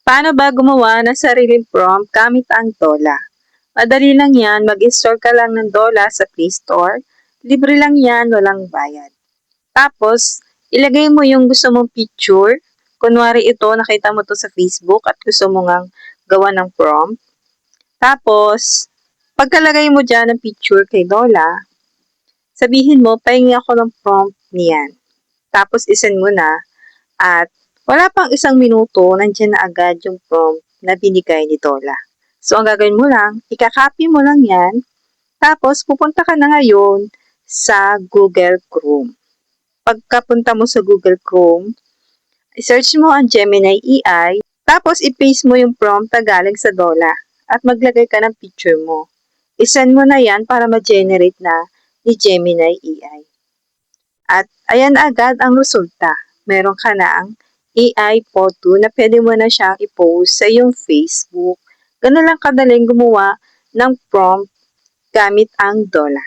Paano ba gumawa ng sariling prompt gamit ang Dola? Madali lang yan, mag-install ka lang ng Dola sa Play Store. Libre lang yan, walang bayad. Tapos, ilagay mo yung gusto mong picture. Kunwari ito, nakita mo to sa Facebook at gusto mo ngang gawa ng prompt. Tapos, pagkalagay mo dyan ng picture kay Dola, sabihin mo, pahingi ako ng prompt niyan. Tapos, isend mo na at wala pang 1 minuto, nandiyan na agad yung prompt na binigay ni Dola. So, ang gagawin mo lang, ikakopy mo lang yan, tapos pupunta ka na ngayon sa Google Chrome. Pagkapunta mo sa Google Chrome, i-search mo ang Gemini AI, tapos i-paste mo yung prompt na galing sa Dola at maglagay ka ng picture mo. I-send mo na yan para ma-generate na ni Gemini AI. At ayan agad ang resulta. Meron ka na ang AI photo na pwede mo na siyang i-post sa iyong Facebook. Ganun lang kadaling gumawa ng prompt gamit ang Dola.